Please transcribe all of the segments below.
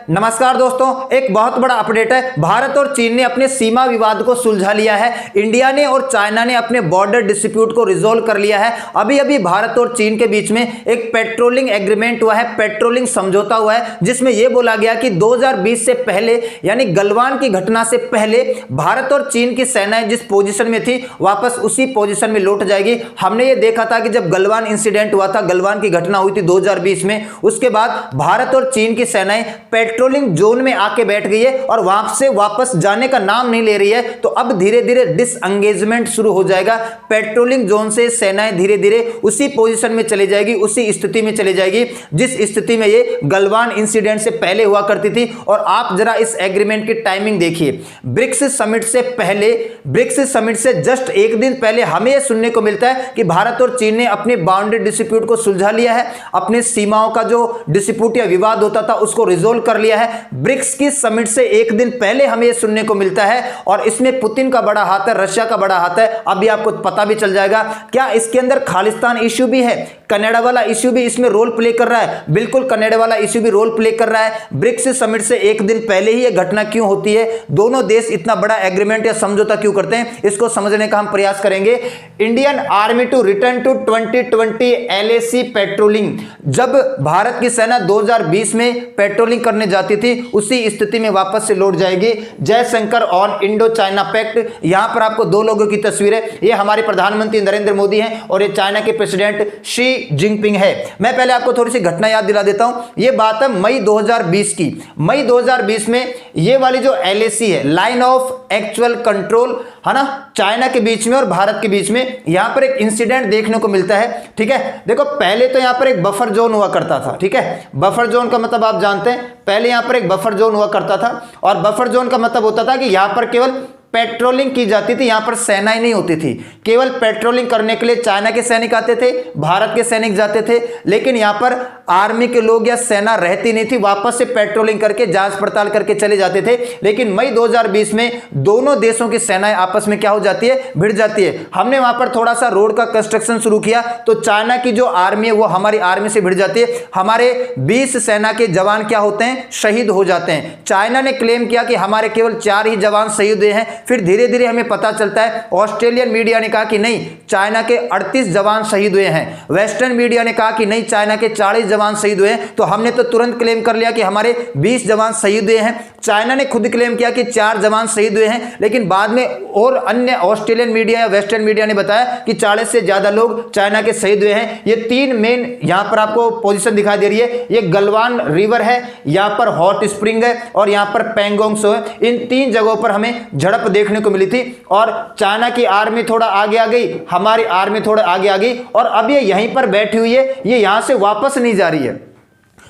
नमस्कार दोस्तों, एक बहुत बड़ा अपडेट है। भारत और चीन ने अपने सीमा विवाद को सुलझा लिया है। इंडिया ने और चाइना ने अपने बॉर्डर डिस्प्यूट को रिजोल्व कर लिया है। अभी अभी भारत और चीन के बीच में एक पेट्रोलिंग एग्रीमेंट हुआ है, पेट्रोलिंग समझौता हुआ है, जिसमें यह बोला गया कि 2020 से पहले यानी गलवान की घटना से पहले भारत और चीन की सेनाएं जिस पोजीशन में थी वापस उसी पोजीशन में लौट जाएगी। हमने ये देखा था कि जब गलवान इंसिडेंट हुआ था, गलवान की घटना हुई थी 2020 में, उसके बाद भारत और चीन की सेनाएं पेट्रोलिंग जोन में आके बैठ गई है और वहां से वापस जाने का नाम नहीं ले रही है। तो अब धीरे धीरे डिसएंगेजमेंट शुरू हो जाएगा। पेट्रोलिंग जोन से सेनाएं धीरे धीरे उसी पोजीशन में चली जाएगी, उसी स्थिति में चली जाएगी जिस स्थिति में ये गलवान इंसिडेंट से पहले हुआ करती थी। और आप जरा इस एग्रीमेंट की टाइमिंग देखिए। ब्रिक्स समिट से पहले, ब्रिक्स समिट से जस्ट एक दिन पहले हमें यह सुनने को मिलता है कि भारत और चीन ने अपनी बाउंड्री डिस्प्यूट को सुलझा लिया है, अपनी सीमाओं का जो डिस्प्यूट या विवाद होता था उसको रिजोल्व कर लिया है। ब्रिक्स की समिट से एक दिन पहले हमें यह सुनने को मिलता है और इसमें पुतिन का बड़ा हाथ है, रशिया का बड़ा हाथ है। अभी आपको पता भी चल जाएगा। क्या इसके अंदर खालिस्तान इश्यू भी है, कनाडा वाला इश्यू भी इसमें रोल प्ले कर रहा है? बिल्कुल, कनाडा वाला इश्यू भी रोल प्ले कर रहा है। ब्रिक्स समिट से एक दिन पहले ही यह घटना क्यों होती है? दोनों देश इतना बड़ा एग्रीमेंट या समझौता क्यों करते हैं, इसको समझने का हम प्रयास करेंगे। Indian army to return to 2020 LAC patrolling. जब भारत की सेना 2020 में पेट्रोलिंग करने जाती थी उसी स्थिति में वापस से लौट जाएगी। Jaishankar on Indo China pact. यहां पर आपको दो लोगों की तस्वीर है। ये हमारे प्रधानमंत्री नरेंद्र मोदी हैं और ये चाइना के प्रेसिडेंट शी जिनपिंग है। मैं पहले आपको थोड़ी सी घटना याद दिला देता हूं। ये बात है मई 2020 की। मई 2020 में ये वाली जो LAC है, लाइन ऑफ एक्चुअल कंट्रोल, है ना, चाइना के बीच में और भारत के बीच में यहां पर एक इंसिडेंट देखने को मिलता है। ठीक है, देखो पहले तो यहां पर एक बफर जोन हुआ करता था। ठीक है, बफर जोन का मतलब आप जानते हैं, पहले यहां पर एक बफर जोन हुआ करता था और बफर जोन का मतलब होता था कि यहां पर केवल पेट्रोलिंग की जाती थी, यहां पर सेनाएं नहीं होती थी। केवल पेट्रोलिंग करने के लिए चाइना के सैनिक आते थे, भारत के सैनिक जाते थे, लेकिन यहां पर आर्मी के लोग या सेना रहती नहीं थी, वापस से पेट्रोलिंग करके जांच पड़ताल करके चले जाते थे। लेकिन मई 2020 में दोनों देशों की सेनाएं आपस में क्या हो जाती है, भिड़ जाती है। हमने वहां पर थोड़ा सा रोड का कंस्ट्रक्शन शुरू किया तो चाइना की जो आर्मी है वो हमारी आर्मी से भिड़ जाती है। हमारे 20 सेना के जवान क्या होते हैं, शहीद हो जाते हैं। चाइना ने क्लेम किया कि हमारे केवल 4 ही जवान शहीद हुए हैं। फिर धीरे धीरे हमें पता चलता है, ऑस्ट्रेलियन मीडिया ने कहा कि नहीं, चाइना के 38 जवान शहीद हुए हैं। वेस्टर्न मीडिया ने कहा कि नहीं, चाइना के 40 जवान शहीद हुए हैं। तो हमने तो तुरंत क्लेम कर लिया कि हमारे 20 जवान शहीद हुए हैं। चाइना ने खुद क्लेम किया कि 4 जवान शहीद हुए हैं, लेकिन बाद में और अन्य ऑस्ट्रेलियन मीडिया या वेस्टर्न मीडिया ने बताया कि 40 से ज्यादा लोग चाइना के शहीद हुए हैं। ये 3 मेन यहां पर आपको पोजीशन दिखाई दे रही है। ये गलवान रिवर है, यहां पर हॉट स्प्रिंग है और यहां पर पैंगोंग सो है। इन 3 जगहों पर हमें झड़प देखने को मिली थी और चाइना की आर्मी थोड़ा आगे आ गई, हमारी आर्मी थोड़ा आगे आ गई और अब ये यहीं पर बैठी हुई है, ये यहां से वापस नहीं जा रही है।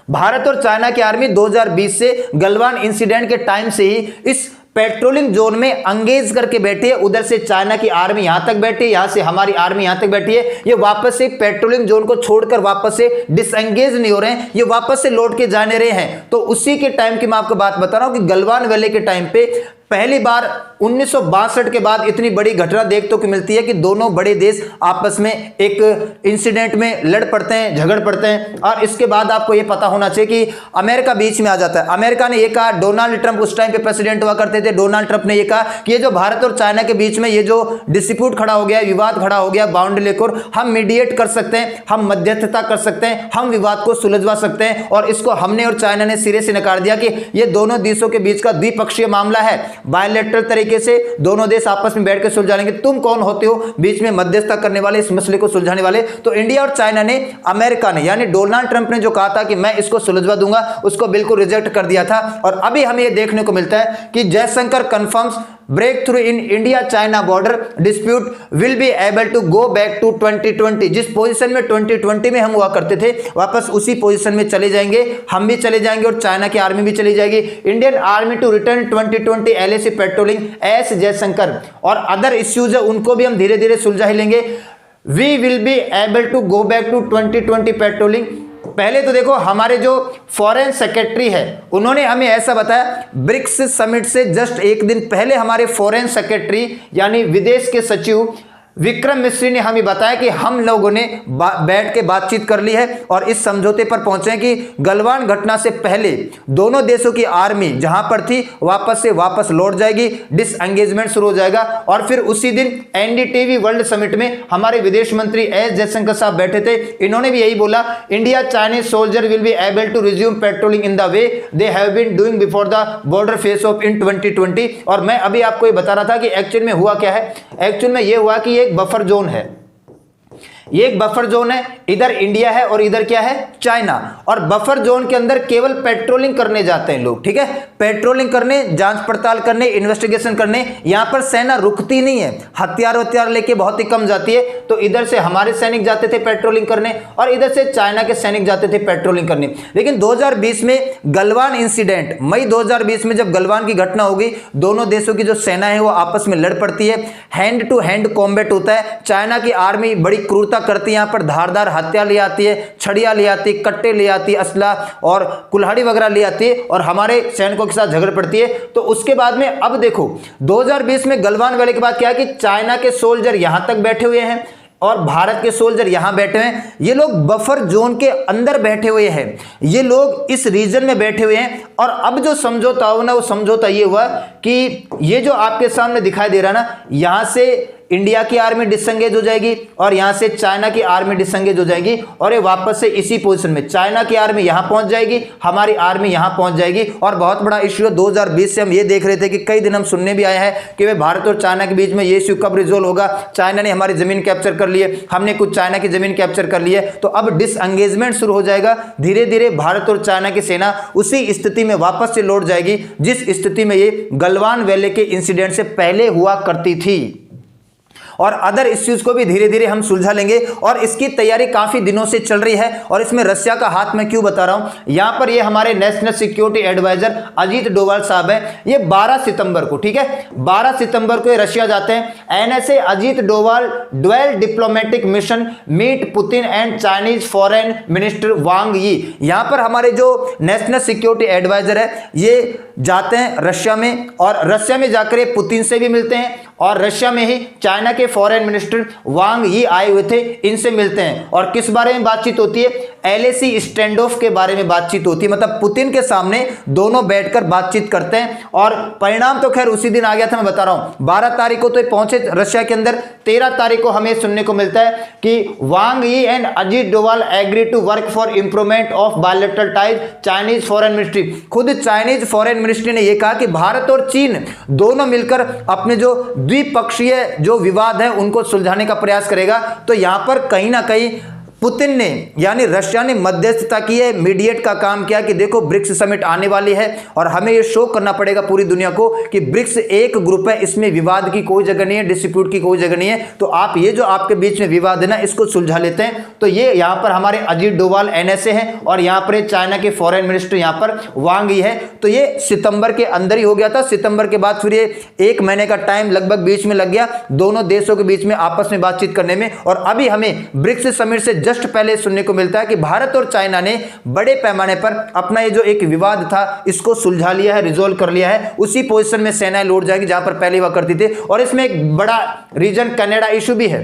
भारत और चाइना की आर्मी 2020 से गलवान इंसिडेंट के टाइम से ही इस पेट्रोलिंग जोन में अंगेज करके बैठी है। उधर से चाइना की आर्मी यहां तक बैठी है, यहां से हमारी आर्मी यहां तक बैठी है। ये वापस से पेट्रोलिंग जोन को छोड़कर वापस से डिसएंगेज नहीं हो रहे हैं, ये वापस से लौट के जाने रहे हैं। तो उसी के टाइम की मैं आपको बात बता रहा हूं कि गलवान वैली के टाइम पे पहली बार 1962 के बाद इतनी बड़ी घटना देखने को मिलती है कि दोनों बड़े देश आपस में एक इंसिडेंट में लड़ पड़ते हैं, झगड़ पड़ते हैं। और इसके बाद आपको यह पता होना चाहिए कि अमेरिका बीच में आ जाता है। अमेरिका ने यह कहा, डोनाल्ड ट्रंप उस टाइम पे प्रेसिडेंट हुआ करते थे, डोनाल्ड ट्रंप ने यह कहा कि ये जो भारत और चाइना के बीच में ये जो डिस्प्यूट खड़ा हो गया, विवाद खड़ा हो गया बाउंड्री लेकर, हम मीडिएट कर सकते हैं, हम मध्यस्थता कर सकते हैं, हम विवाद को सुलझवा सकते हैं। और इसको हमने और चाइना ने सिरे से नकार दिया कि यह दोनों देशों के बीच का द्विपक्षीय मामला है, बायलैटरल तरीके से दोनों देश आपस में बैठकर सुलझा लेंगे। तुम कौन होते हो बीच में मध्यस्थता करने वाले, इस मसले को सुलझाने वाले? तो इंडिया और चाइना ने, अमेरिका ने यानी डोनाल्ड ट्रंप ने जो कहा था कि मैं इसको सुलझवा दूंगा, उसको बिल्कुल रिजेक्ट कर दिया था। और अभी हमें यह देखने को मिलता है कि Jaishankar confirms breakthrough in India China border dispute will be able to go back to 2020। जिस पोजीशन में 2020 में हम हुआ करते थे वापस उसी पोजीशन में चले जाएंगे, हम भी चले जाएंगे और चाइना की आर्मी भी चली जाएगी। Indian army to return 2020 LAC patrolling as Jaishankar. और अदर इश्यूज है उनको भी हम धीरे धीरे सुलझा ही लेंगे। We will be able to go back to 2020 patrolling. पहले तो देखो, हमारे जो फॉरेन सेक्रेटरी है उन्होंने हमें ऐसा बताया, ब्रिक्स समिट से जस्ट एक दिन पहले हमारे फॉरेन सेक्रेटरी यानी विदेश के सचिव विक्रम मिश्री ने हमें बताया कि हम लोगों ने बैठ के बातचीत कर ली है और इस समझौते पर पहुंचे हैं कि गलवान घटना से पहले दोनों देशों की आर्मी जहां पर थी वापस लौट जाएगी, डिसएंगेजमेंट शुरू हो जाएगा। और फिर उसी दिन एनडीटीवी वर्ल्ड समिट में हमारे विदेश मंत्री एस जयशंकर साहब बैठे थे। इन्होंने भी यही बोला, India Chinese soldier will be able to resume patrolling in the way they have been doing before the border face off in 2020। और मैं अभी आपको ये बता रहा था कि एक्चुअल में हुआ क्या है। एक्चुअल में ये हुआ कि ये एक बफर जोन है, ये एक बफर जोन है, इधर इंडिया है और इधर क्या है, चाइना। और बफर जोन के अंदर केवल पेट्रोलिंग करने जाते हैं लोग, ठीक है, पेट्रोलिंग करने, जांच पड़ताल करने, इन्वेस्टिगेशन करने। यहां पर सेना रुकती नहीं है, हथियार लेके बहुत ही कम जाती है। तो इधर से हमारे सैनिक जाते थे पेट्रोलिंग करने और इधर से चाइना के सैनिक जाते थे पेट्रोलिंग करने। लेकिन 2020 में गलवान इंसिडेंट, मई 2020 में जब गलवान की घटना होगी, दोनों देशों की जो सेना है वो आपस में लड़ पड़ती है, हैंड टू हैंड कॉम्बैट होता है। चाइना की आर्मी बड़ी क्रूरता करती है, यहां पर धारदार हथियार ले आती है, छड़ियां ले आती है, कट्टे ले आती है, असला और कुल्हाड़ी वगैरह ले आती है और हमारे सैनिकों के साथ झगड़ पड़ती है। तो उसके बाद में अब देखो 2020 में गलवान वैली के बाद क्या है कि चाइना के सोल्जर यहां तक बैठे हुए हैं और भारत के सोल्जर यहां बैठे हैं। ये लोग बफर जोन के अंदर बैठे हुए हैं, ये लोग इस रीजन में बैठे हुए हैं। और अब जो समझौता हुआ ना, वो समझौता ये हुआ कि ये जो आपके सामने दिखाई दे रहा ना, यहां से इंडिया की आर्मी डिसएंगेज हो जाएगी और यहां से चाइना की आर्मी डिसएंगेज हो जाएगी और ये वापस से इसी पोजीशन में चाइना की आर्मी यहां पहुंच जाएगी, हमारी आर्मी यहां पहुंच जाएगी। और बहुत बड़ा इश्यू है, 2020 से हम ये देख रहे थे कि कई दिन हम सुनने भी आए हैं कि वे भारत और चाइना के बीच में ये इश्यू कब रिजोल्व होगा। चाइना ने हमारी जमीन कैप्चर कर ली है, हमने कुछ चाइना की जमीन कैप्चर कर ली है, तो अब डिसएंगेजमेंट शुरू हो जाएगा। धीरे धीरे भारत और चाइना की सेना उसी स्थिति में वापस से लौट जाएगी जिस स्थिति में ये गलवान वैली के इंसिडेंट से पहले हुआ करती थी। और अदर इश्यूज को भी धीरे धीरे हम सुलझा लेंगे और इसकी तैयारी काफी दिनों से चल रही है। और इसमें रशिया का हाथ मैं क्यों बता रहा हूं, यहां पर ये हमारे national security adviser Ajit Doval साहब हैं, ये 12 सितंबर को, ठीक है, 12 सितंबर को ये रशिया जाते हैं। NSA Ajit Doval dual diplomatic mission meet Putin and Chinese foreign minister Wang Yi. यहां पर हमारे जो नेशनल सिक्योरिटी एडवाइजर है ये जाते हैं रशिया में और रशिया में जाकर ये पुतिन से भी मिलते हैं और रशिया में ही चाइना के फॉरेन मिनिस्टर वांग यी आए हुए थे, इनसे मिलते हैं। और किस बारे में बातचीत होती है, एलएसी स्टैंड ऑफ के बारे में बातचीत होती है, मतलब पुतिन के सामने दोनों बैठकर बातचीत करते हैं। और परिणाम तो खैर उसी दिन आ गया था, मैं बता रहा हूं 12 तारीख को तो पहुंचे रशिया के अंदर। 13 तारीख को हमें सुनने को मिलता है कि Wang Yi and Ajit Doval agree to work for improvement of bilateral ties Chinese foreign ministry. खुद चाइनीज फॉरेन मिनिस्ट्री ने यह कहा कि भारत और चीन दोनों मिलकर अपने जो द्विपक्षीय जो विवाद है उनको सुलझाने का प्रयास करेगा। तो यहां पर कहीं ना कहीं पुतिन ने यानी रशिया ने मध्यस्थता की है, मीडिएट का काम किया कि देखो ब्रिक्स समिट आने वाली है और हमें ये शो करना पड़ेगा पूरी दुनिया को कि ब्रिक्स एक ग्रुप है, इसमें विवाद की कोई जगह नहीं है, डिस्प्यूट की कोई जगह नहीं है। तो आप ये जो आपके बीच में विवाद है ना, इसको सुलझा लेते हैं। तो ये यहाँ पर हमारे अजीत डोभाल एनएसए हैं और यहाँ पर चाइना के फॉरेन मिनिस्टर यहाँ पर वांग यी है। तो ये सितंबर के अंदर ही हो गया था। सितंबर के बाद फिर ये 1 महीने का टाइम लगभग बीच में लग गया दोनों देशों के बीच में आपस में बातचीत करने में। और अभी हमें ब्रिक्स समिट से जस्ट पहले सुनने को मिलता है कि भारत और चाइना ने बड़े पैमाने पर अपना ये जो एक विवाद था इसको सुलझा लिया है, रिजोल्व कर लिया है। उसी पोजीशन में सेना लौट जाएगी जहां पर पहले हुआ करती थी। और इसमें एक बड़ा रीजन कनाडा इशू भी है।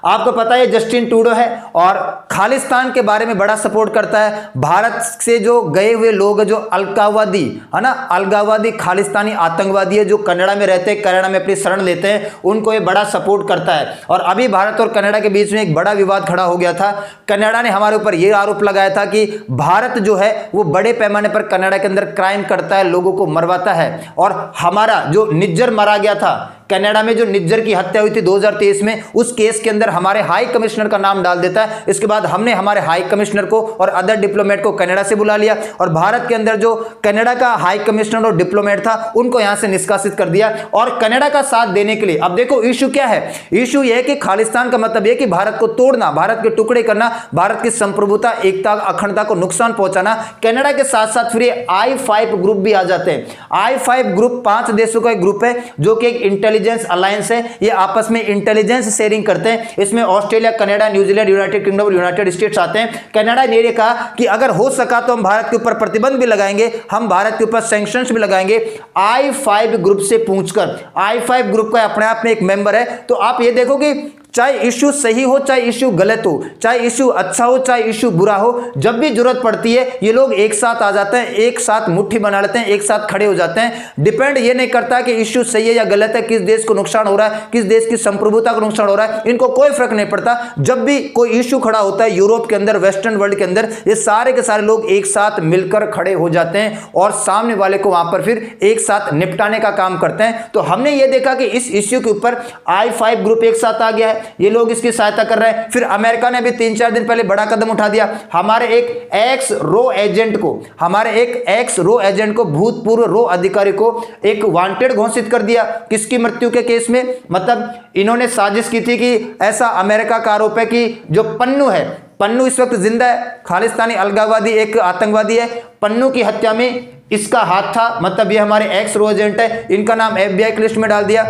आपको पता है जस्टिन ट्रूडो है और खालिस्तान के बारे में बड़ा सपोर्ट करता है। भारत से जो गए हुए लोग जो अलगाववादी है ना, अलगाववादी खालिस्तानी आतंकवादी है जो कनाडा में रहते हैं, कनाडा में अपनी शरण लेते हैं, उनको ये बड़ा सपोर्ट करता है। और अभी भारत और कनाडा के बीच में एक बड़ा विवाद खड़ा हो गया था। कनाडा ने हमारे ऊपर यह आरोप लगाया था कि भारत जो है वो बड़े पैमाने पर कनाडा के अंदर क्राइम करता है, लोगों को मरवाता है। और हमारा जो निज्जर मारा गया था कनाडा में, जो निज्जर की हत्या हुई थी 2023 में, उस केस के अंदर हमारे हाई कमिश्नर का नाम डाल देता है। इसके बाद हमने हमारे हाई कमिश्नर को और अदर डिप्लोमेट को कनाडा से बुला लिया और भारत के अंदर जो कनाडा का हाई कमिश्नर और डिप्लोमेट था उनको यहां से निष्कासित कर दिया। और कनाडा का साथ देने के लिए अब देखो इशू क्या है, इशू यह है कि खालिस्तान का मतलब यह कि भारत को तोड़ना, भारत के टुकड़े करना, भारत की संप्रभुता, एकता, अखंडता को नुकसान पहुंचाना। कनाडा के साथ साथ फिर I5 ग्रुप भी आ जाते हैं। I5 ग्रुप 5 देशों का एक ग्रुप है जो कि एक इंटेलिजेंस इंटेलिजेंस अलायंस है, ये आपस में इंटेलिजेंस शेयरिंग करते हैं। इसमें Australia, Canada, New Zealand, United kingdom, United states आते हैं। कनाडा ने ये कहा कि अगर हो सका तो हम भारत के ऊपर प्रतिबंध भी लगाएंगे, हम भारत के ऊपर सैंक्शंस भी लगाएंगे I5 ग्रुप से पूछकर। I5 ग्रुप का अपने आप में एक मेंबर है। तो आप ये देखो कि चाहे इश्यू सही हो, चाहे इश्यू गलत हो, चाहे इश्यू अच्छा हो, चाहे इश्यू बुरा हो, जब भी जरूरत पड़ती है ये लोग एक साथ आ जाते हैं, एक साथ मुट्ठी बना लेते हैं, एक साथ खड़े हो जाते हैं। डिपेंड ये नहीं करता कि इश्यू सही है या गलत है, किस देश को नुकसान हो रहा है, किस देश की संप्रभुता को नुकसान हो रहा है, इनको कोई फर्क नहीं पड़ता। जब भी कोई इश्यू खड़ा होता है यूरोप के अंदर, वेस्टर्न वर्ल्ड के अंदर, ये सारे के सारे लोग एक साथ मिलकर खड़े हो जाते हैं और सामने वाले को वहां पर फिर एक साथ निपटाने का काम करते हैं। तो हमने ये देखा कि इस इश्यू के ऊपर I5 ग्रुप एक साथ आ गया है, ये लोग इसकी सहायता कर रहे हैं। फिर अमेरिका ने भी 3-4 दिन पहले बड़ा कदम उठा दिया। हमारे एक एक्स रो एजेंट को भूतपूर्व रो अधिकारी को एक वांटेड घोषित कर दिया। किसकी मृत्यु के केस में? मतलब इन्होंने साजिश की थी कि ऐसा अमेरिका का आरोप है कि जो पन्नू इस वक्त जिंदा है, खालिस्तानी अलगाववादी एक आतंकवादी है, पन्नू की हत्या में इसका हाथ था। मतलब ये हमारे एक्स रो एजेंट है, इनका नाम FBI की लिस्ट में डाल दिया।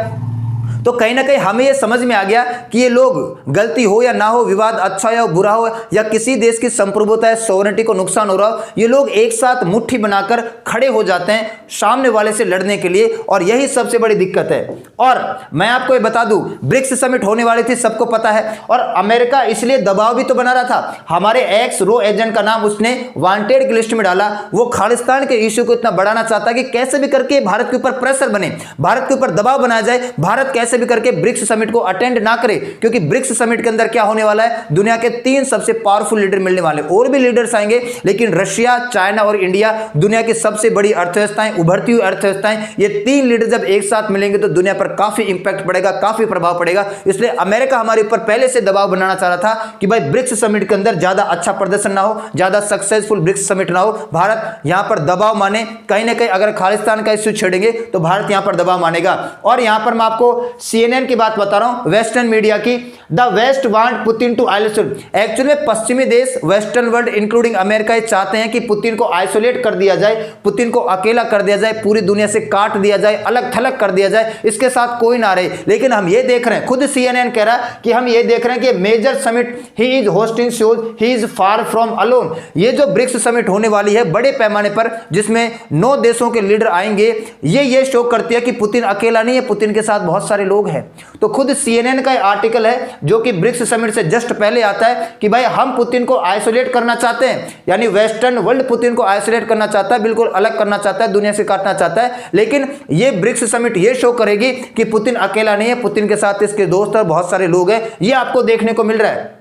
तो कहीं ना कहीं हमें यह समझ में आ गया कि ये लोग, गलती हो या ना हो, विवाद अच्छा या बुरा हो, या किसी देश की संप्रभुता या सोवरेनिटी को नुकसान हो रहा हो, ये लोग एक साथ मुट्ठी बनाकर खड़े हो जाते हैं सामने वाले से लड़ने के लिए। और यही सबसे बड़ी दिक्कत है। और मैं आपको ये बता दूं, ब्रिक्स समिट होने वाली थी, सबको पता है, और अमेरिका इसलिए दबाव भी तो बना रहा था। हमारे एक्स रो एजेंट का नाम उसने वांटेड की लिस्ट में डाला। वो खालिस्तान के इश्यू को इतना बढ़ाना चाहता कि कैसे भी करके भारत के ऊपर प्रेशर बने, भारत के ऊपर दबाव बनाया जाए, भारत कैसे भी करके ब्रिक्स समिट को अटेंड ना करे। क्योंकि ब्रिक्स समिट के अंदर क्या होने वाला है, दुनिया के 3 सबसे पावरफुल लीडर मिलने वाले, और भी लीडर्स आएंगे, लेकिन रशिया, चाइना और इंडिया दुनिया की सबसे बड़ी अर्थव्यवस्थाएं, उभरती हुई अर्थव्यवस्थाएं, ये 3 लीडर जब एक साथ मिलेंगे तो दुनिया पर काफी इंपैक्ट पड़ेगा, काफी प्रभाव पड़ेगा। इसलिए अमेरिका हमारे ऊपर पहले से दबाव बनाना चाह रहा था कि भाई ब्रिक्स समिट के अंदर ज्यादा अच्छा प्रदर्शन ना हो, ज्यादा सक्सेसफुल ब्रिक्स समिट ना हो, भारत यहां पर दबाव माने। कहीं ना कहीं अगर खालिस्तान का इश्यू छेड़ेंगे तो भारत यहां पर दबाव मानेगा। और यहां पर मैं आपको CNN की बात बता रहा हूं, वेस्टर्न मीडिया की। The west want Putin to isolate. Actually में पश्चिमी देश, वेस्टर्न वर्ल्ड इंक्लूडिंग अमेरिका, चाहते हैं कि पुतिन को आइसोलेट कर दिया जाए, पुतिन को अकेला कर दिया जाए, पूरी दुनिया से काट दिया जाए, अलग थलग कर दिया जाए, इसके साथ कोई ना रहे। लेकिन हम ये देख रहे हैं, खुद CNN कह रहा है कि हम ये देख रहे हैं कि major summit he is hosting shows he is far from alone. ये जो ब्रिक्स समिट होने वाली है बड़े पैमाने पर, जिसमें 9 देशों के लीडर आएंगे, ये शो करती है कि पुतिन अकेला नहीं है, पुतिन के साथ बहुत सारे लोग हैं। तो खुद CNN का आर्टिकल है जो कि ब्रिक्स समिट से जस्ट पहले आता है कि भाई हम पुतिन को आइसोलेट करना चाहते हैं, यानी वेस्टर्न वर्ल्ड पुतिन को आइसोलेट करना चाहता है, बिल्कुल अलग करना चाहता है, दुनिया से काटना चाहता है। लेकिन ये ब्रिक्स समिट ये शो करेगी कि पुतिन अकेला नहीं है, पुतिन के साथ इसके दोस्त और बहुत सारे लोग हैं। ये आपको देखने को मिल रहा है।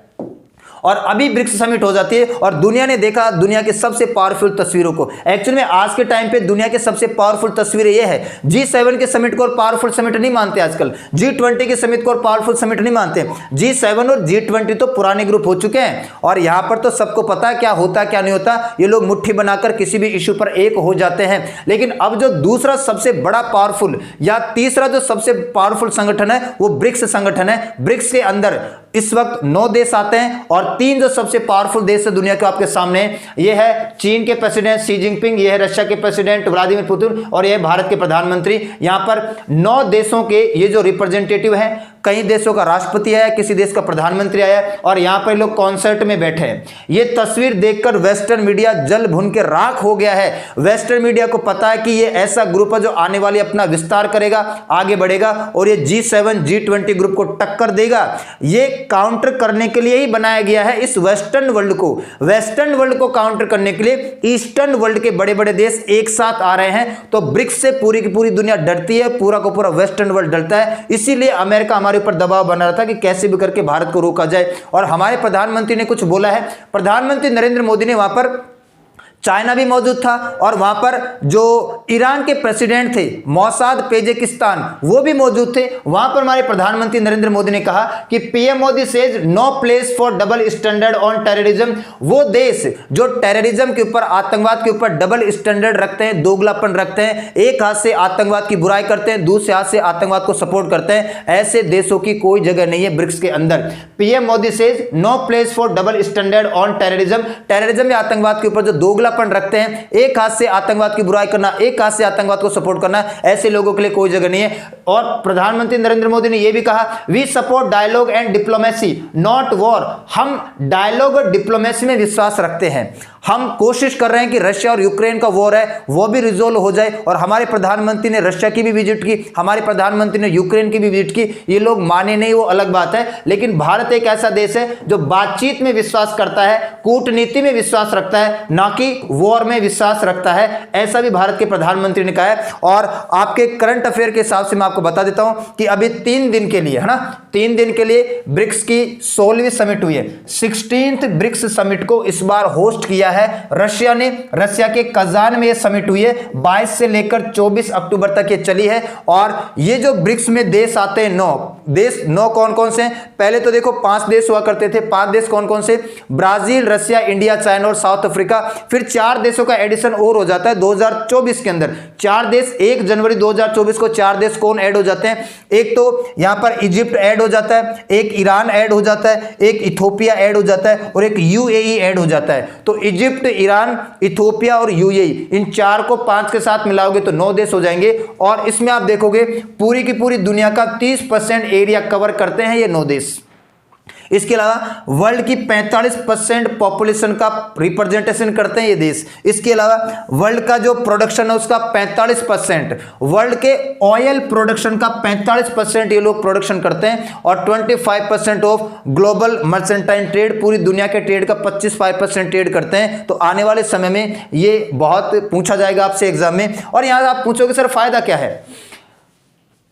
और अभी ब्रिक्स समिट हो जाती है और दुनिया ने देखा दुनिया के सबसे पावरफुल तस्वीरों को। एक्चुअली में आज के टाइम पे दुनिया के सबसे पावरफुल तस्वीरें ये है। G7 के समिट को और पावरफुल समिट नहीं मानते आजकल, G20 के समिट को और पावरफुल समिट नहीं मानते। G7 और G20 तो पुराने ग्रुप हो चुके हैं और यहां पर तो सबको पता है क्या होता क्या नहीं होता। ये लोग मुट्ठी बनाकर किसी भी इश्यू पर एक हो जाते हैं। लेकिन अब जो दूसरा सबसे बड़ा पावरफुल या तीसरा जो सबसे पावरफुल संगठन है वो ब्रिक्स संगठन है। ब्रिक्स के अंदर इस वक्त 9 देश आते हैं और 3 जो सबसे पावरफुल देश है दुनिया के आपके सामने, ये है चीन के प्रेसिडेंट शी जिनपिंग, ये है रशिया के प्रेसिडेंट व्लादिमीर पुतिन और ये है भारत के प्रधानमंत्री। यहां पर 9 देशों के ये जो रिप्रेजेंटेटिव हैं, कई देशों का राष्ट्रपति आया, किसी देश का प्रधानमंत्री आया और यहां पर लोग कॉन्सर्ट में बैठे हैं। ये तस्वीर देखकर वेस्टर्न मीडिया जल भुन के राख हो गया है। वेस्टर्न मीडिया को पता है कि ये ऐसा ग्रुप है जो आने वाली अपना विस्तार करेगा, आगे बढ़ेगा और ये G7 G20 ग्रुप को टक्कर देगा। ये काउंटर करने के लिए ही बनाया गया है इस वेस्टर्न वर्ल्ड को। वेस्टर्न वर्ल्ड को काउंटर करने के लिए ईस्टर्न वर्ल्ड के बड़े बड़े देश एक साथ आ रहे हैं। तो ब्रिक्स से पूरी की पूरी दुनिया डरती है, पूरा का पूरा वेस्टर्न वर्ल्ड डरता है। इसीलिए अमेरिका हमारे ऊपर दबाव बना रहा था कि कैसे भी करके भारत को रोका जाए। और हमारे प्रधानमंत्री ने कुछ बोला है। प्रधानमंत्री नरेंद्र मोदी ने वहां पर, चाइना भी मौजूद था और वहां पर जो ईरान के प्रेसिडेंट थे मौसाद पेजेकिस्तान, वो भी मौजूद थे। वहां पर हमारे प्रधानमंत्री नरेंद्र मोदी ने कहा कि PM Modi says no place for double standard on terrorism. वो देश जो टेररिज्म के ऊपर, आतंकवाद के ऊपर डबल स्टैंडर्ड रखते हैं, दोगलापन रखते हैं, एक हाथ से आतंकवाद की बुराई करते हैं, दूसरे हाथ से आतंकवाद को सपोर्ट करते हैं, ऐसे देशों की कोई जगह नहीं है ब्रिक्स के अंदर। PM Modi says no place for double standard on terrorism. Terrorism या आतंकवाद के ऊपर जो दोगला लचीलापन रखते हैं, एक हाथ से आतंकवाद की बुराई करना, एक हाथ से आतंकवाद को सपोर्ट करना, ऐसे लोगों के लिए कोई जगह नहीं है। और प्रधानमंत्री नरेंद्र मोदी ने यह भी कहा, we support dialogue and diplomacy not war. हम डायलॉग और डिप्लोमेसी में विश्वास रखते हैं। हम कोशिश कर रहे हैं कि रशिया और यूक्रेन का वॉर है वो भी रिजोल्व हो जाए। और हमारे प्रधानमंत्री ने रशिया की भी विजिट की, हमारे प्रधानमंत्री ने यूक्रेन की भी विजिट की। ये लोग माने नहीं वो अलग बात है, लेकिन भारत एक ऐसा देश है जो बातचीत में विश्वास करता है, कूटनीति में विश्वास रखता है, ना कि वॉर में विश्वास रखता है। ऐसा भी भारत के प्रधानमंत्री ने कहा है। और आपके करंट अफेयर के हिसाब से मैं आपको बता देता हूं कि अभी 3 दिन के लिए, है ना, 3 दिन के लिए ब्रिक्स की 16वीं समिट हुई है। 16th ब्रिक्स समिट को इस बार होस्ट किया है रशिया ने। रशिया के कजान में यह समिट हुई है, 22 से लेकर 24 अक्टूबर तक ये चली है। और ये जो ब्रिक्स में देश आते हैं, 9 कौन कौन से हैं? पहले तो देखो 5 देश हुआ करते थे। 5 देश कौन कौन से? ब्राजील, रशिया, इंडिया, चाइना और साउथ अफ्रीका। फिर 4 देशों का एडिशन और हो जाता है 2024 के अंदर। 4 देश 1 जनवरी 2024 को 4 देश कौन ऐड हो जाते हैं? एक तो यहां पर इजिप्ट ऐड हो जाता है, एक ईरान ऐड हो जाता है, एक इथोपिया ऐड हो जाता है और एक यूएई ऐड हो जाता है। तो इजिप्ट, ईरान, इथोपिया और यूएई, इन 4 को 5 के साथ मिलाओगे तो 9 देश हो जाएंगे। और इसमें आप देखोगे पूरी की पूरी दुनिया का 30% एरिया कवर करते हैं ये 9 देश। इसके अलावा वर्ल्ड की 45% पॉपुलेशन का रिप्रेजेंटेशन करते हैं ये देश। इसके अलावा वर्ल्ड का जो प्रोडक्शन है उसका 45%, वर्ल्ड के ऑयल प्रोडक्शन का 45% ये लोग प्रोडक्शन करते हैं। और 25% ऑफ ग्लोबल मर्चेंटाइन ट्रेड, पूरी दुनिया के ट्रेड का 25% ट्रेड करते हैं। तो आने वाले समय में ये बहुत पूछा जाएगा आपसे एग्जाम में। और यहां आप पूछोगे सर फायदा क्या है?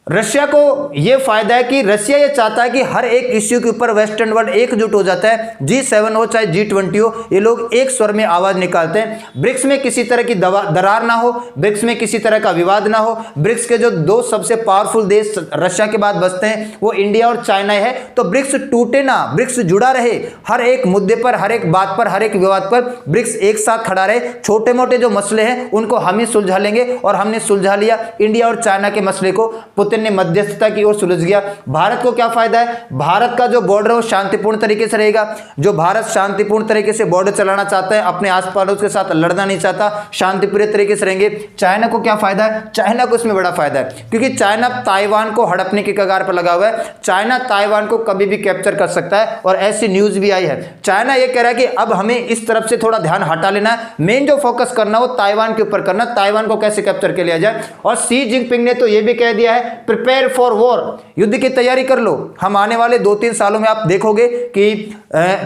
रशिया को यह फायदा है कि रशिया यह चाहता है कि हर एक इश्यू के ऊपर वेस्टर्न वर्ल्ड एकजुट हो जाता है। G7 हो चाहे G20 हो, ये लोग एक स्वर में आवाज निकालते हैं। ब्रिक्स में किसी तरह की दरार ना हो, ब्रिक्स में किसी तरह का विवाद ना हो। ब्रिक्स के जो 2 सबसे पावरफुल देश रशिया के बाद बचते हैं वो इंडिया और चाइना है। तो ब्रिक्स टूटे ना, ब्रिक्स जुड़ा रहे, हर एक मुद्दे पर, हर एक बात पर, हर एक विवाद पर ब्रिक्स एक साथ खड़ा रहे। छोटे मोटे जो मसले हैं उनको हम ही सुलझा लेंगे और हमने सुलझा लिया। इंडिया और चाइना के मसले को पुतिन ने मध्यस्थता की ओर सुलझ गया। भारत को क्या फायदा है? भारत का जो बॉर्डर है वो शांतिपूर्ण तरीके से रहेगा। जो भारत शांतिपूर्ण तरीके से बॉर्डर चलाना चाहता है, अपने आस पड़ोस के साथ लड़ना नहीं चाहता, शांतिपूर्ण तरीके से रहेंगे। चाइना को क्या फायदा है? चाइना को इसमें बड़ा फायदा है क्योंकि चाइना ताइवान को हड़पने की कगार पर लगा हुआ है। चाइना ताइवान को कभी भी कैप्चर कर सकता है और ऐसी न्यूज भी आई है। चाइना यह कह रहा है कि अब हमें इस तरफ से थोड़ा ध्यान हटा लेना है, मेन जो फोकस करना हो ताइवान के ऊपर करना, ताइवान को कैसे कैप्चर कर लिया जाए। और शी जिनपिंग ने तो यह भी कह दिया है प्रिपेयर फॉर वॉर, युद्ध की तैयारी कर लो। हम आने वाले 2-3 सालों में आप देखोगे कि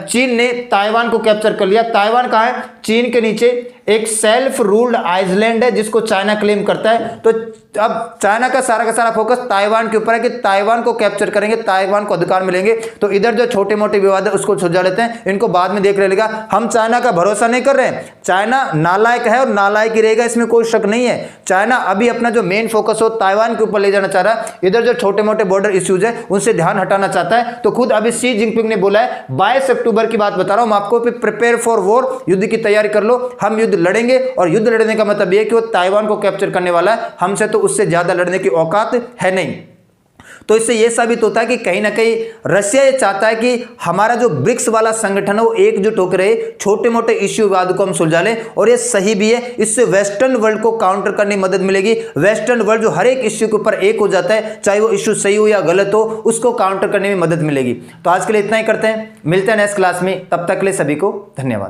चीन ने ताइवान को कैप्चर कर लिया। ताइवान कहाँ है? चीन के नीचे एक सेल्फ रूल्ड आइलैंड है जिसको चाइना क्लेम करता है। तो अब चाइना का सारा फोकस ताइवान के ऊपर है कि ताइवान को कैप्चर करेंगे, ताइवान को अधिकार मिलेंगे। तो इधर जो छोटे मोटे विवाद है उसको सुलझा लेते हैं, इनको बाद में देख लेगा। हम चाइना का भरोसा नहीं कर रहे हैं। चाइना नालायक है और नालायक ही रहेगा, इसमें कोई शक नहीं है। चाइना अभी अपना जो मेन फोकस हो ताइवान के ऊपर ले जाना चाह रहा है। इधर जो छोटे मोटे बॉर्डर इश्यूज है उनसे ध्यान हटाना चाहता है। तो खुद अभी शी जिनपिंग ने बोला है, 22 अक्टूबर की बात बता रहा हूं मैं आपको, प्रिपेयर फॉर वॉर, युद्ध की तैयारी कर लो। हम युद्ध लड़ेंगे और युद्ध लड़ने का मतलब यह कि वो ताइवान को कैप्चर करने वाला है। हमसे तो उससे ज्यादा लड़ने की औकात है नहीं। तो इससे यह साबित होता है कि कहीं ना कहीं रशिया ये चाहता है कि हमारा जो ब्रिक्स वाला संगठन है वो एकजुट होकर रहे, छोटे मोटे इश्यू विवाद को हम सुलझा लें। और ये सही भी है, इससे वेस्टर्न वर्ल्ड को काउंटर करने में मदद मिलेगी। वेस्टर्न वर्ल्ड जो हर एक इश्यू के ऊपर एक हो जाता है, चाहे वो इश्यू सही हो या गलत हो, उसको काउंटर करने में मदद मिलेगी। तो आज के लिए इतना ही करते हैं, मिलते हैं नेक्स्ट क्लास में। तब तक के लिए सभी को धन्यवाद।